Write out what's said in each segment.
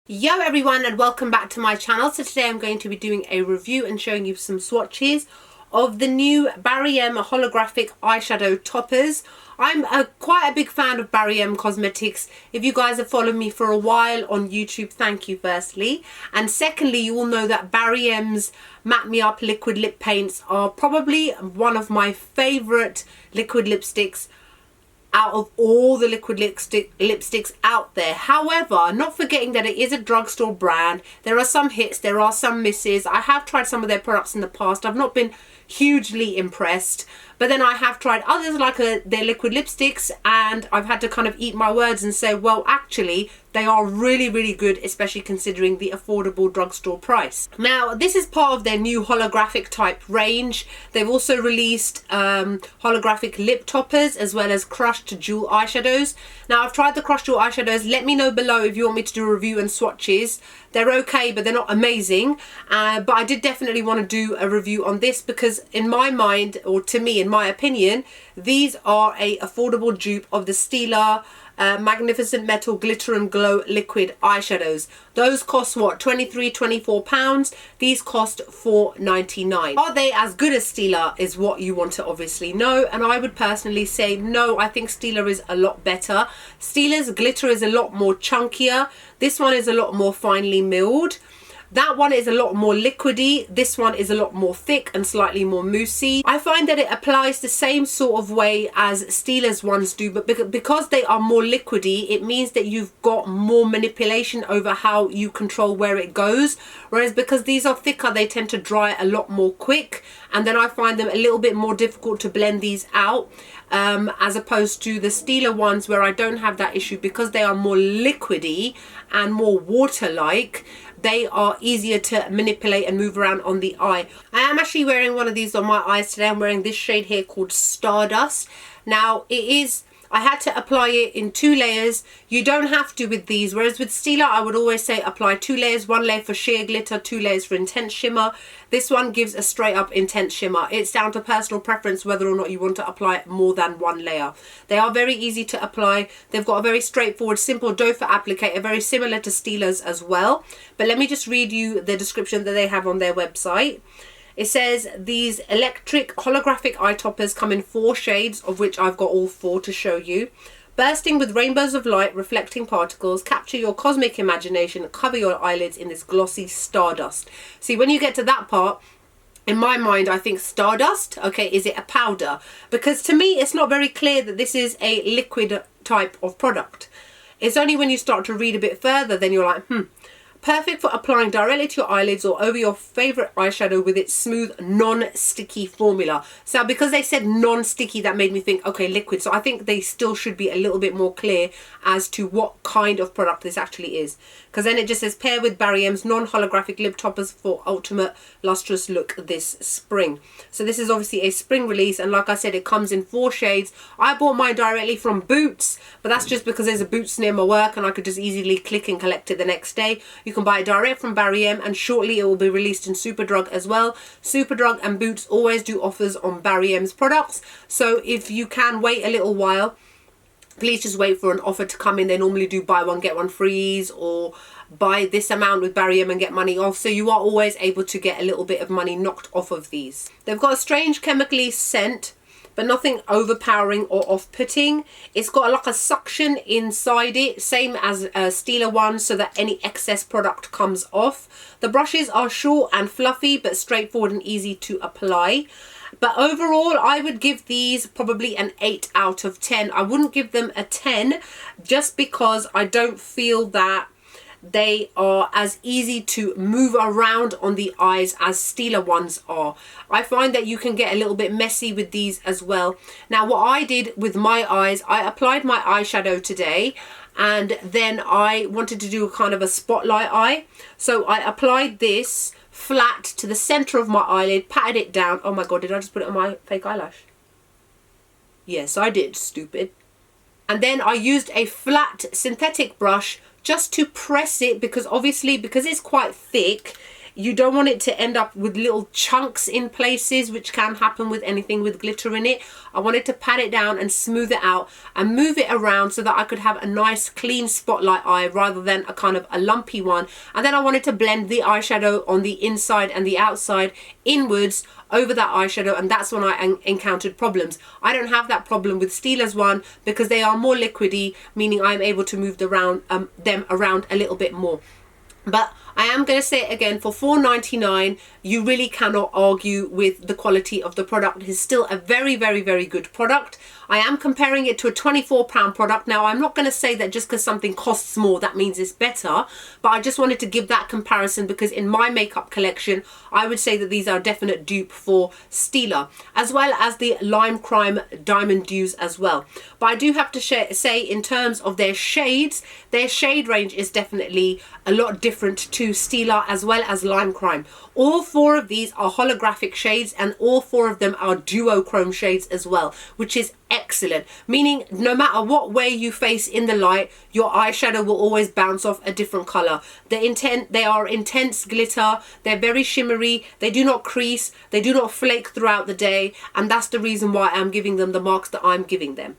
Yo everyone, and welcome back to my channel. So today I'm going to be doing a review and showing you some swatches of the new Barry M holographic eyeshadow toppers. I'm quite a big fan of Barry M Cosmetics. If you guys have followed me for a while on YouTube, thank you firstly. And secondly, you will know that Barry M's Matte Me Up liquid lip paints are probably one of my favourite liquid lipsticks out of all the liquid lipsticks out there. However, not forgetting that it is a drugstore brand, there are some hits, there are some misses. I have tried some of their products in the past. I've not been hugely impressed, but then I have tried others like their liquid lipsticks, and I've had to kind of eat my words and say, well, actually they are really good, especially considering the affordable drugstore price. Now, this is part of their new holographic type range. They've also released holographic lip toppers as well as crushed jewel eyeshadows. Now, I've tried the crushed jewel eyeshadows. Let me know below if you want me to do a review and swatches. They're okay, but they're not amazing. But I did definitely want to do a review on this because in my mind, or to me, in my opinion, these are a affordable dupe of the Stila Magnificent Metal Glitter and Glow liquid eyeshadows. Those cost what, £23–24? These cost £4.99. Are they as good as Stila is what you want to obviously know, and I would personally say no. I think Stila is a lot better. Stila's glitter is a lot more chunkier. This one is a lot more finely milled. That one is a lot more liquidy. This one is a lot more thick and slightly more moussey. I find that it applies the same sort of way as Stila's ones do, but because they are more liquidy, it means that you've got more manipulation over how you control where it goes. Whereas because these are thicker, they tend to dry a lot more quick, and then I find them a little bit more difficult to blend these out. As opposed to the Stila ones where I don't have that issue because they are more liquidy and more water-like. They are easier to manipulate and move around on the eye. I am actually wearing one of these on my eyes today. I'm wearing this shade here called Stardust. Now, I had to apply it in 2 layers. You don't have to with these, whereas with Stila I would always say apply 2 layers, 1 layer for sheer glitter, 2 layers for intense shimmer. This one gives a straight up intense shimmer. It's down to personal preference whether or not you want to apply more than 1 layer. They are very easy to apply. They've got a very straightforward, simple doe foot applicator, very similar to Stila's as well. But let me just read you the description that they have on their website. It says these electric holographic eye toppers come in 4 shades, of which I've got all 4 to show you. Bursting with rainbows of light, reflecting particles, capture your cosmic imagination, cover your eyelids in this glossy stardust. See, when you get to that part, in my mind, I think Stardust, okay, is it a powder? Because to me, it's not very clear that this is a liquid type of product. It's only when you start to read a bit further, then you're like, Perfect for applying directly to your eyelids or over your favourite eyeshadow with its smooth, non-sticky formula. So because they said non-sticky, that made me think, okay, liquid. So I think they still should be a little bit more clear as to what kind of product this actually is. Because then it just says, pair with Barry M's non-holographic lip toppers for ultimate lustrous look this spring. So this is obviously a spring release. And like I said, it comes in 4 shades. I bought mine directly from Boots, but that's just because there's a Boots near my work and I could just easily click and collect it the next day. You can buy it direct from Barry M, and shortly it will be released in Superdrug as well. Superdrug and Boots always do offers on Barry M's products, so if you can wait a little while, please just wait for an offer to come in. They normally do buy one get one frees, or buy this amount with Barry M and get money off, so you are always able to get a little bit of money knocked off of these. They've got a strange chemically scent, but nothing overpowering or off-putting. It's got like a suction inside it, same as Stila ones, so that any excess product comes off. The brushes are short and fluffy, but straightforward and easy to apply. But overall, I would give these probably an 8 out of 10. I wouldn't give them a 10 just because I don't feel that they are as easy to move around on the eyes as Stila ones are. I find that you can get a little bit messy with these as well. Now, what I did with my eyes, I applied my eyeshadow today, and then I wanted to do a kind of a spotlight eye. So I applied this flat to the center of my eyelid, patted it down. Oh my god, did I just put it on my fake eyelash? Yes, I did, stupid. And then I used a flat synthetic brush just to press it, because obviously because it's quite thick, You don't want it to end up with little chunks in places, which can happen with anything with glitter in it. I wanted to pat it down and smooth it out and move it around so that I could have a nice clean spotlight eye rather than a kind of a lumpy one. And then I wanted to blend the eyeshadow on the inside and the outside inwards over that eyeshadow, and that's when I encountered problems. I don't have that problem with Stila's one because they are more liquidy, meaning I'm able to move them around a little bit more. But I am going to say it again, for $4.99 you really cannot argue with the quality of the product. It is still a very, very, very good product. I am comparing it to a £24 product. Now, I'm not going to say that just because something costs more that means it's better, but I just wanted to give that comparison because in my makeup collection I would say that these are a definite dupe for Stila, as well as the Lime Crime Diamond Dews as well. But I do have to say, in terms of their shades, their shade range is definitely a lot different to Stila as well as Lime Crime. All four of these are holographic shades, and all four of them are duochrome shades as well, which is excellent, meaning no matter what way you face in the light, your eyeshadow will always bounce off a different color. They are intense glitter, they're very shimmery, they do not crease, they do not flake throughout the day, and that's the reason why I'm giving them the marks that I'm giving them.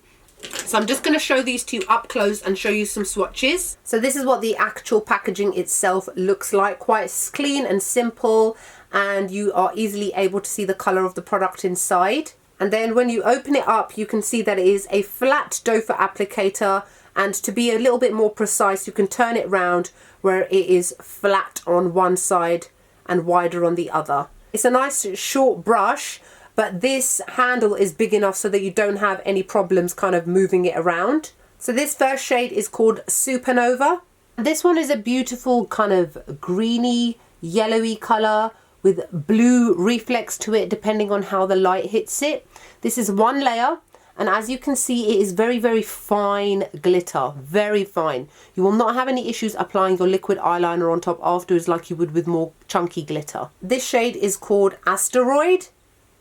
So I'm just going to show these two up close and show you some swatches. So this is what the actual packaging itself looks like, quite clean and simple, and you are easily able to see the colour of the product inside. And then when you open it up, you can see that it is a flat doe foot applicator, and to be a little bit more precise, you can turn it round where it is flat on one side and wider on the other. It's a nice short brush, but this handle is big enough so that you don't have any problems kind of moving it around. So this first shade is called Supernova. This one is a beautiful kind of greeny, yellowy colour with blue reflex to it depending on how the light hits it. This is one layer, and as you can see, it is very, very fine glitter, very fine. You will not have any issues applying your liquid eyeliner on top afterwards like you would with more chunky glitter. This shade is called Asteroid.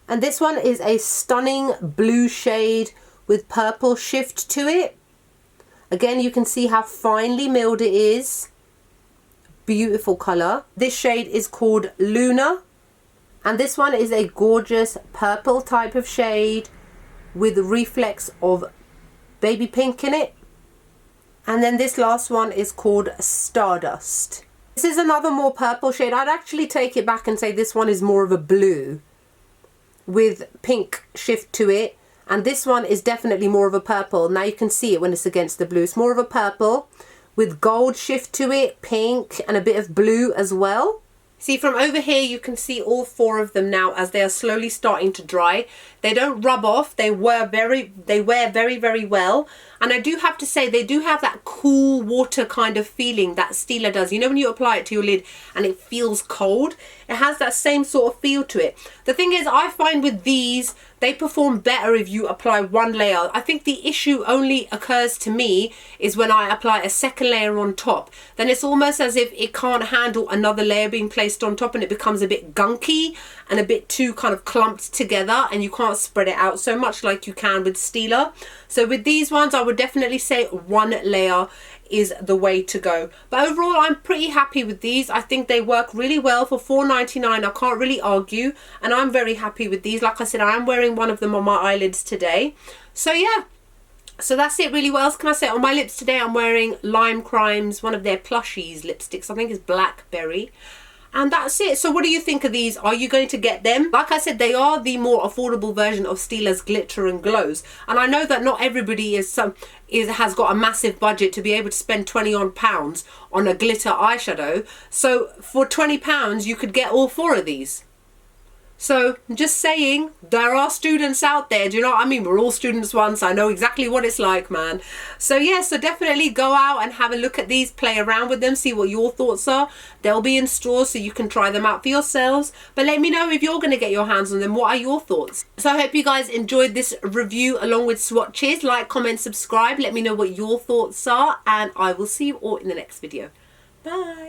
And this one is a stunning blue shade with purple shift to it. Again, you can see how finely milled it is. Beautiful colour. This shade is called Luna. And this one is a gorgeous purple type of shade with reflex of baby pink in it. And then this last one is called Stardust. This is another more purple shade. I'd actually take it back and say this one is more of a blue with pink shift to it, and this one is definitely more of a purple. Now you can see it when it's against the blue. It's more of a purple with gold shift to it, pink, and a bit of blue as well. See, from over here you can see all four of them now as they are slowly starting to dry. They don't rub off. They wear very, very well. And I do have to say, they do have that cool water kind of feeling that Stila does. You know when you apply it to your lid and it feels cold? It has that same sort of feel to it. The thing is, I find with these, they perform better if you apply one layer. I think the issue only occurs to me is when I apply a second layer on top. Then it's almost as if it can't handle another layer being placed on top, and it becomes a bit gunky and a bit too kind of clumped together, and you can't spread it out so much like you can with Stila. So with these ones, I would definitely say one layer is the way to go. But overall, I'm pretty happy with these. I think they work really well for $4.99. I can't really argue, and I'm very happy with these. Like I said, I am wearing one of them on my eyelids today. So yeah, so that's it really. What else can I say? On my lips today, I'm wearing Lime Crime's, one of their Plushies lipsticks. I think it's Blackberry. And that's it. So what do you think of these? Are you going to get them? Like I said, they are the more affordable version of Stila's Glitter and Glows. And I know that not everybody has got a massive budget to be able to spend £20 on a glitter eyeshadow. So for £20, you could get all four of these. So just saying, there are students out there, do you know what I mean? We're all students once. I know exactly what it's like, man. So yeah, so definitely go out and have a look at these, play around with them, see what your thoughts are. They'll be in stores so you can try them out for yourselves. But let me know if you're going to get your hands on them. What are your thoughts? So I hope you guys enjoyed this review along with swatches. Like, comment, subscribe. Let me know what your thoughts are, and I will see you all in the next video. Bye.